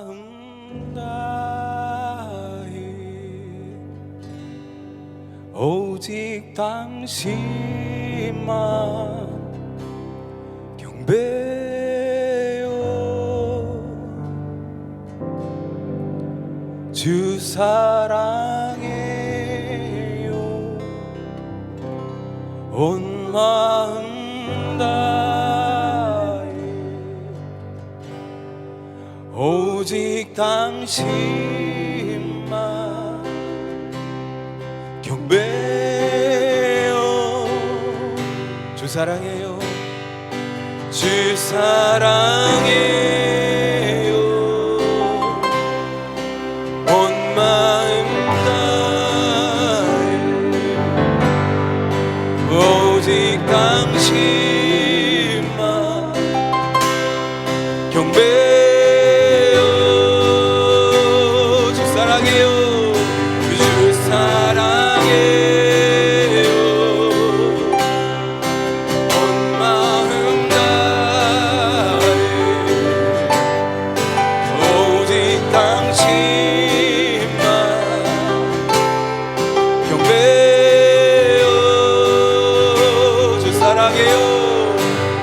마음 다해 오직 당신만 경배요. 주 사랑해요 온 마음 다해 오직 당신만 경배요. 주 사랑해요 주 사랑해요 온 마음 다해 오직 당신만 경배요. 주 사랑해요 주 사랑해요 온 마음 다해 오직 당신만 경배요. 주 사랑해요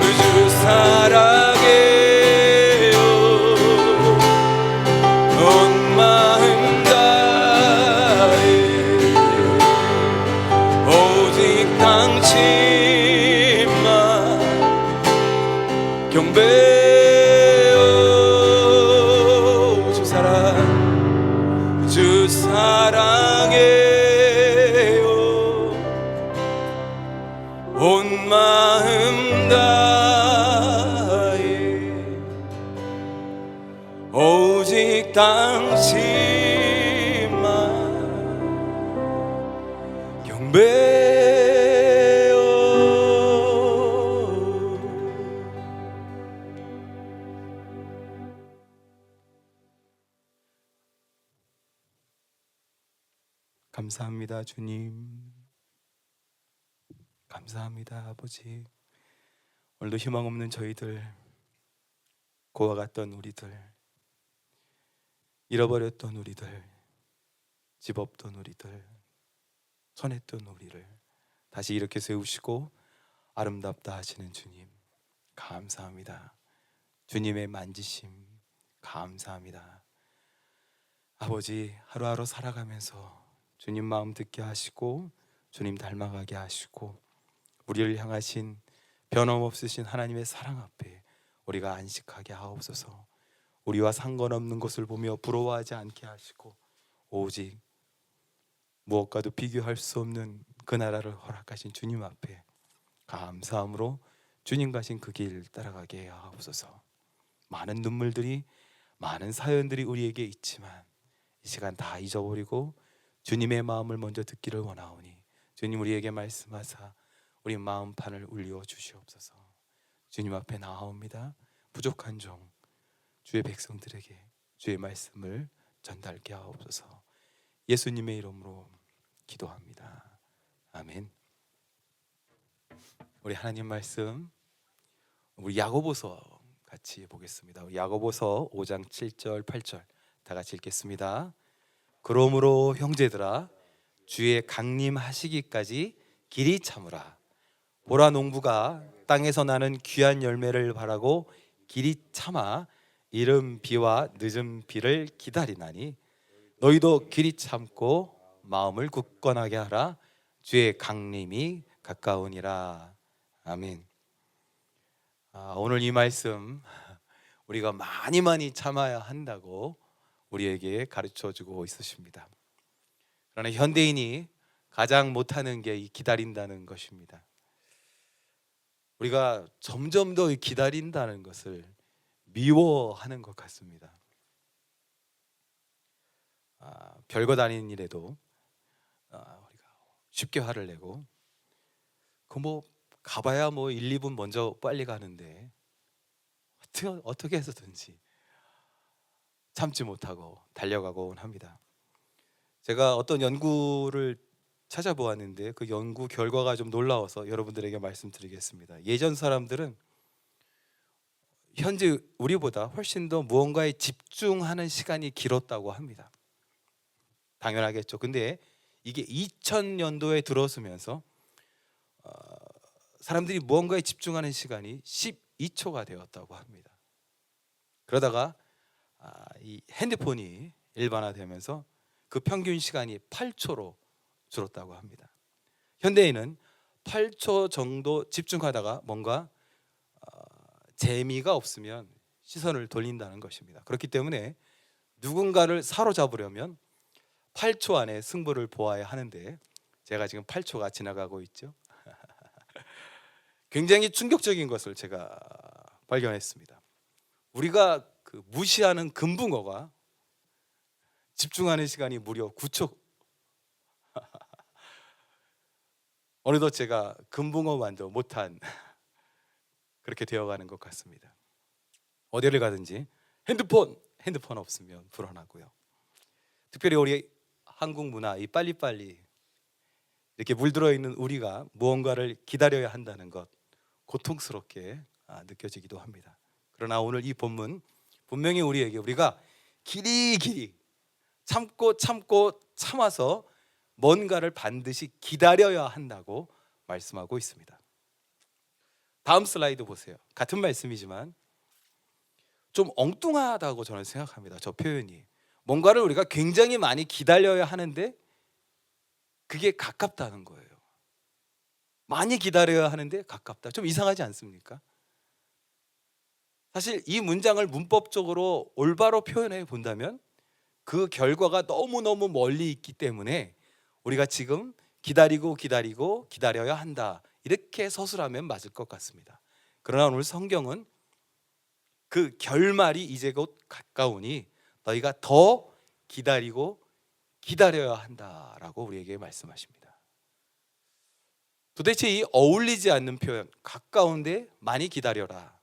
주 사랑해요 온 마음 다해 오직 당신만 경배요. 주 사랑해요 온 마음 다해 오직 당신만 경배요. 감사합니다 주님, 감사합니다 아버지. 오늘도 희망 없는 저희들, 고아 같던 우리들, 잃어버렸던 우리들, 집 없던 우리들, 손했던 우리를 다시 이렇게 세우시고 아름답다 하시는 주님 감사합니다. 주님의 만지심 감사합니다. 아버지, 하루하루 살아가면서 주님 마음 듣게 하시고 주님 닮아가게 하시고 우리를 향하신 변함없으신 하나님의 사랑 앞에 우리가 안식하게 하옵소서. 우리와 상관없는 것을 보며 부러워하지 않게 하시고 오직 무엇과도 비교할 수 없는 그 나라를 허락하신 주님 앞에 감사함으로 주님 가신 그 길 따라가게 하옵소서. 많은 눈물들이, 많은 사연들이 우리에게 있지만 이 시간 다 잊어버리고 주님의 마음을 먼저 듣기를 원하오니 주님 우리에게 말씀하사 우리 마음판을 울려 주시옵소서. 주님 앞에 나아옵니다. 부족한 종 주의 백성들에게 주의 말씀을 전달케 하옵소서. 예수님의 이름으로 기도합니다. 아멘. 우리 하나님 말씀, 우리 야고보서 같이 보겠습니다. 우리 야고보서 5장 7절 8절 다 같이 읽겠습니다. 그러므로 형제들아 주의 강림하시기까지 길이 참으라. 보라, 농부가 땅에서 나는 귀한 열매를 바라고 길이 참아 이른 비와 늦은 비를 기다리나니 너희도 길이 참고 마음을 굳건하게 하라. 주의 강림이 가까우니라. 아멘. 오늘 이 말씀 우리가 많이 참아야 한다고 우리에게 가르쳐주고 있으십니다. 그러나 현대인이 가장 못하는 게 이 기다린다는 것입니다. 우리가 점점 더 기다린다는 것을 미워하는 것 같습니다. 별거 아닌 일에도 우리가 쉽게 화를 내고 가봐야 1, 2분 먼저 빨리 가는데 어떻게 해서든지 참지 못하고 달려가곤 합니다. 제가 어떤 연구를 찾아보았는데 그 연구 결과가 좀 놀라워서 여러분들에게 말씀드리겠습니다. 예전 사람들은 현재 우리보다 훨씬 더 무언가에 집중하는 시간이 길었다고 합니다. 당연하겠죠. 근데 이게 2000년도에 들어서면서 사람들이 무언가에 집중하는 시간이 12초가 되었다고 합니다. 그러다가 이 핸드폰이 일반화되면서 그 평균 시간이 8초로 줄었다고 합니다. 현대인은 8초 정도 집중하다가 뭔가 재미가 없으면 시선을 돌린다는 것입니다. 그렇기 때문에 누군가를 사로잡으려면 8초 안에 승부를 보아야 하는데 제가 지금 8초가 지나가고 있죠. 굉장히 충격적인 것을 제가 발견했습니다. 우리가 그 무시하는 금붕어가 집중하는 시간이 무려 9초. 어느덧 제가 금붕어만도 못한 그렇게 되어가는 것 같습니다. 어디를 가든지 핸드폰 없으면 불안하고요. 특별히 우리 한국 문화, 이 빨리빨리 이렇게 물들어 있는 우리가 무언가를 기다려야 한다는 것 고통스럽게 느껴지기도 합니다. 그러나 오늘 이 본문 분명히 우리에게 우리가 길이 참고 참아서 뭔가를 반드시 기다려야 한다고 말씀하고 있습니다. 다음 슬라이드 보세요. 같은 말씀이지만 좀 엉뚱하다고 저는 생각합니다. 저 표현이 뭔가를 우리가 굉장히 많이 기다려야 하는데 그게 가깝다는 거예요. 많이 기다려야 하는데 가깝다. 좀 이상하지 않습니까? 사실 이 문장을 문법적으로 올바로 표현해 본다면 그 결과가 너무너무 멀리 있기 때문에 우리가 지금 기다려야 한다, 이렇게 서술하면 맞을 것 같습니다. 그러나 오늘 성경은 그 결말이 이제 곧 가까우니 너희가 더 기다려야 한다라고 우리에게 말씀하십니다. 도대체 이 어울리지 않는 표현, 가까운데 많이 기다려라,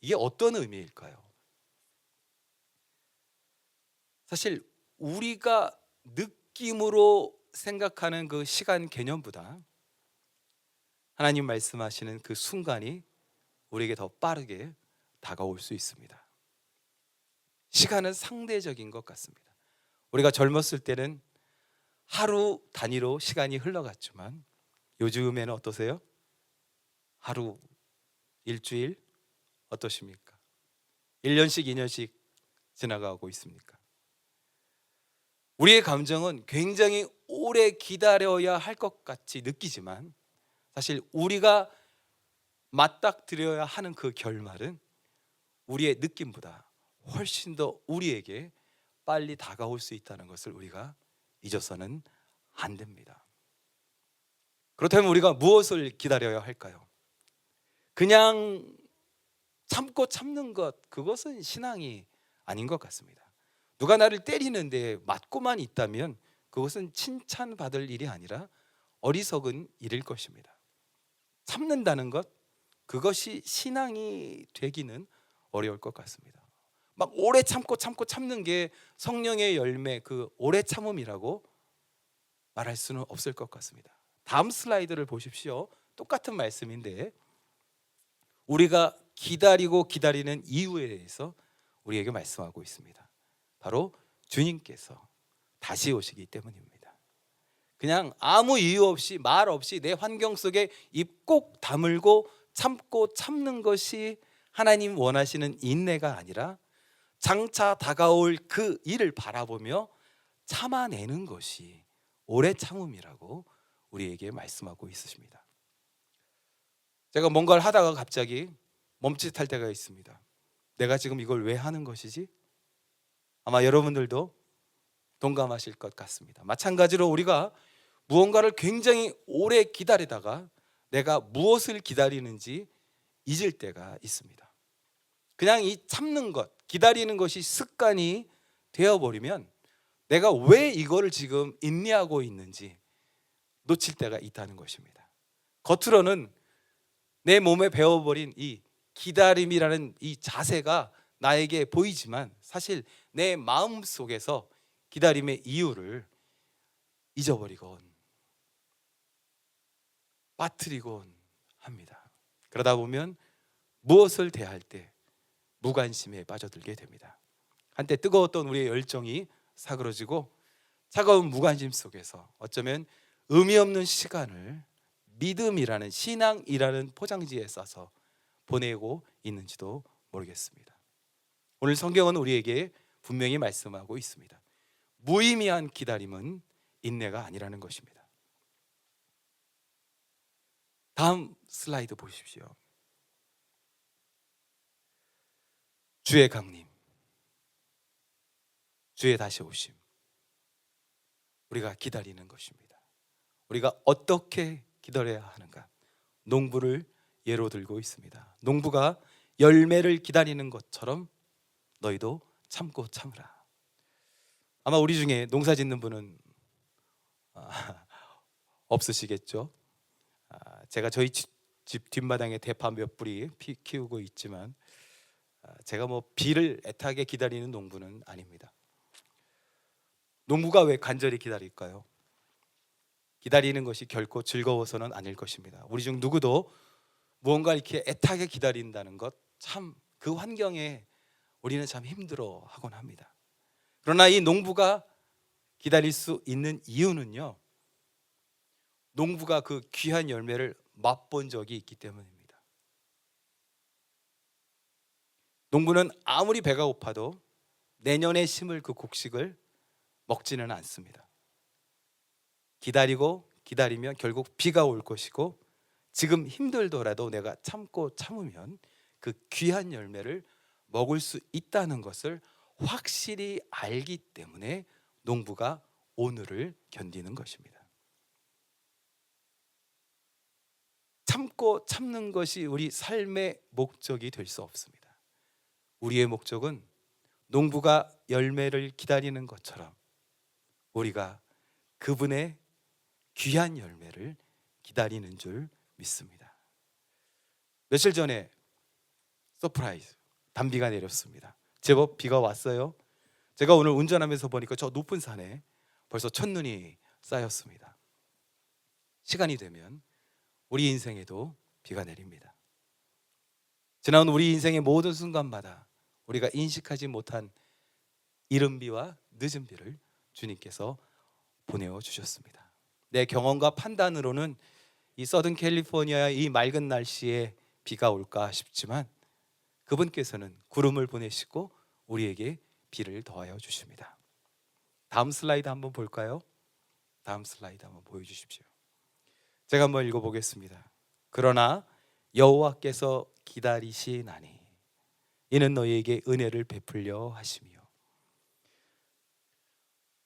이게 어떤 의미일까요? 사실 우리가 느낌으로 생각하는 그 시간 개념보다 하나님 말씀하시는 그 순간이 우리에게 더 빠르게 다가올 수 있습니다. 시간은 상대적인 것 같습니다. 우리가 젊었을 때는 하루 단위로 시간이 흘러갔지만 요즘에는 어떠세요? 하루, 일주일 어떠십니까? 1년씩 2년씩 지나가고 있습니까? 우리의 감정은 굉장히 오래 기다려야 할 것 같이 느끼지만 사실 우리가 맞닥뜨려야 하는 그 결말은 우리의 느낌보다 훨씬 더 우리에게 빨리 다가올 수 있다는 것을 우리가 잊어서는 안 됩니다. 그렇다면 우리가 무엇을 기다려야 할까요? 그냥 참는 것, 그것은 신앙이 아닌 것 같습니다. 누가 나를 때리는데 맞고만 있다면 그것은 칭찬받을 일이 아니라 어리석은 일일 것입니다. 참는다는 것, 그것이 신앙이 되기는 어려울 것 같습니다. 막 오래 참는 게 성령의 열매, 그 오래 참음이라고 말할 수는 없을 것 같습니다. 다음 슬라이드를 보십시오. 똑같은 말씀인데 우리가 기다리는 이유에 대해서 우리에게 말씀하고 있습니다. 바로 주님께서 다시 오시기 때문입니다. 그냥 아무 이유 없이 말 없이 내 환경 속에 입 꼭 다물고 참는 것이 하나님 원하시는 인내가 아니라 장차 다가올 그 일을 바라보며 참아내는 것이 오래 참음이라고 우리에게 말씀하고 있으십니다. 제가 뭔가를 하다가 갑자기 멈칫할 때가 있습니다. 내가 지금 이걸 왜 하는 것이지? 아마 여러분들도 동감하실 것 같습니다. 마찬가지로 우리가 무언가를 굉장히 오래 기다리다가 내가 무엇을 기다리는지 잊을 때가 있습니다. 그냥 이 참는 것, 기다리는 것이 습관이 되어버리면 내가 왜 이거를 지금 인내하고 있는지 놓칠 때가 있다는 것입니다. 겉으로는 내 몸에 배워버린 이 기다림이라는 이 자세가 나에게 보이지만 사실 내 마음 속에서 기다림의 이유를 잊어버리곤 빠뜨리곤 합니다. 그러다 보면 무엇을 대할 때 무관심에 빠져들게 됩니다. 한때 뜨거웠던 우리의 열정이 사그러지고 차가운 무관심 속에서 어쩌면 의미 없는 시간을 믿음이라는, 신앙이라는 포장지에 싸서 보내고 있는지도 모르겠습니다. 오늘 성경은 우리에게 분명히 말씀하고 있습니다. 무의미한 기다림은 인내가 아니라는 것입니다. 다음 슬라이드 보십시오. 주의 강림, 주의 다시 오심, 우리가 기다리는 것입니다. 우리가 어떻게 기다려야 하는가? 농부를 예로 들고 있습니다. 농부가 열매를 기다리는 것처럼 너희도 참고 참으라. 아마 우리 중에 농사 짓는 분은 없으시겠죠. 제가 저희 집 뒷마당에 대파 몇 뿌리 키우고 있지만 제가 뭐 비를 애타게 기다리는 농부는 아닙니다. 농부가 왜 간절히 기다릴까요? 기다리는 것이 결코 즐거워서는 아닐 것입니다. 우리 중 누구도 무언가 이렇게 애타게 기다린다는 것, 참 그 환경에 우리는 참 힘들어 하곤 합니다. 그러나 이 농부가 기다릴 수 있는 이유는요, 농부가 그 귀한 열매를 맛본 적이 있기 때문입니다. 농부는 아무리 배가 고파도 내년에 심을 그 곡식을 먹지는 않습니다. 기다리고 기다리면 결국 비가 올 것이고, 지금 힘들더라도 내가 참고 참으면 그 귀한 열매를 먹을 수 있다는 것을 확실히 알기 때문에 농부가 오늘을 견디는 것입니다. 참고 참는 것이 우리 삶의 목적이 될 수 없습니다. 우리의 목적은 농부가 열매를 기다리는 것처럼 우리가 그분의 귀한 열매를 기다리는 줄 믿습니다. 며칠 전에 서프라이즈 단비가 내렸습니다. 제법 비가 왔어요. 제가 오늘 운전하면서 보니까 저 높은 산에 벌써 첫눈이 쌓였습니다. 시간이 되면 우리 인생에도 비가 내립니다. 지나온 우리 인생의 모든 순간마다 우리가 인식하지 못한 이른 비와 늦은 비를 주님께서 보내어 주셨습니다. 내 경험과 판단으로는 이 서든 캘리포니아의 이 맑은 날씨에 비가 올까 싶지만 그분께서는 구름을 보내시고 우리에게 비를 더하여 주십니다. 다음 슬라이드 한번 볼까요? 다음 슬라이드 한번 보여주십시오. 제가 한번 읽어보겠습니다. 그러나 여호와께서 기다리시나니 이는 너희에게 은혜를 베풀려 하시며.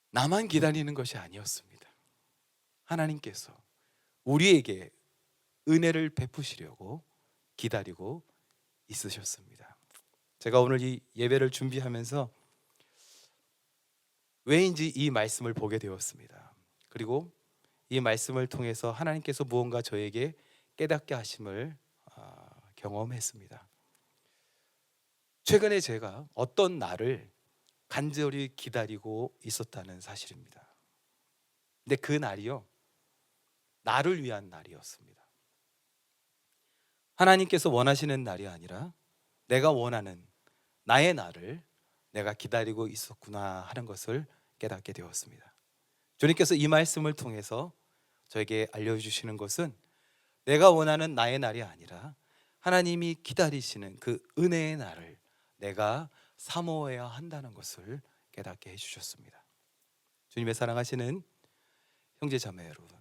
나만 기다리는 것이 아니었습니다. 하나님께서 우리에게 은혜를 베푸시려고 기다리고 있으셨습니다. 제가 오늘 이 예배를 준비하면서 왜인지 이 말씀을 보게 되었습니다. 그리고 이 말씀을 통해서 하나님께서 무언가 저에게 깨닫게 하심을 경험했습니다. 최근에 제가 어떤 날을 간절히 기다리고 있었다는 사실입니다. 근데 그 날이요, 나를 위한 날이었습니다. 하나님께서 원하시는 날이 아니라 내가 원하는 나의 날을 내가 기다리고 있었구나 하는 것을 깨닫게 되었습니다. 주님께서 이 말씀을 통해서 저에게 알려주시는 것은 내가 원하는 나의 날이 아니라 하나님이 기다리시는 그 은혜의 날을 내가 사모해야 한다는 것을 깨닫게 해주셨습니다. 주님의 사랑하시는 형제 자매 여러분,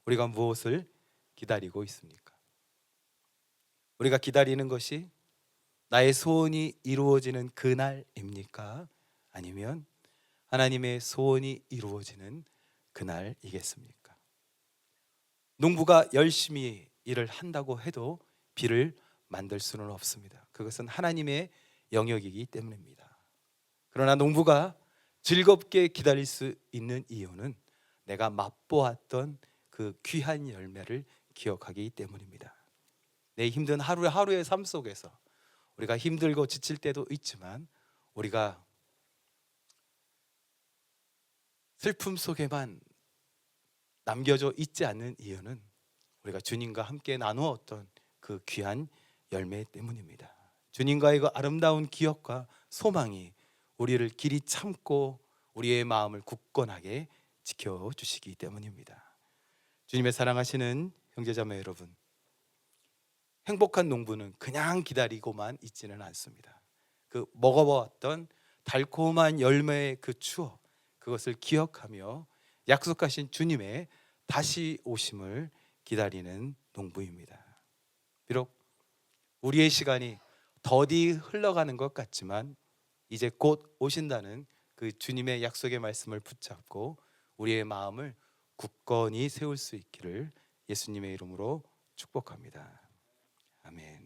우리가 무엇을 기다리고 있습니까? 우리가 기다리는 것이 나의 소원이 이루어지는 그날입니까? 아니면 하나님의 소원이 이루어지는 그날이겠습니까? 농부가 열심히 일을 한다고 해도 비를 만들 수는 없습니다. 그것은 하나님의 영역이기 때문입니다. 그러나 농부가 즐겁게 기다릴 수 있는 이유는 내가 맛보았던 그 귀한 열매를 기억하기 때문입니다. 내 힘든 하루하루의 삶 속에서 우리가 힘들고 지칠 때도 있지만 우리가 슬픔 속에만 남겨져 있지 않는 이유는 우리가 주님과 함께 나누었던 그 귀한 열매 때문입니다. 주님과의 그 아름다운 기억과 소망이 우리를 길이 참고 우리의 마음을 굳건하게 지켜주시기 때문입니다. 주님의 사랑하시는 형제자매 여러분, 행복한 농부는 그냥 기다리고만 있지는 않습니다. 그 먹어보았던 달콤한 열매의 그 추억, 그것을 기억하며 약속하신 주님의 다시 오심을 기다리는 농부입니다. 비록 우리의 시간이 더디 흘러가는 것 같지만 이제 곧 오신다는 그 주님의 약속의 말씀을 붙잡고 우리의 마음을 굳건히 세울 수 있기를 예수님의 이름으로 축복합니다. 아멘.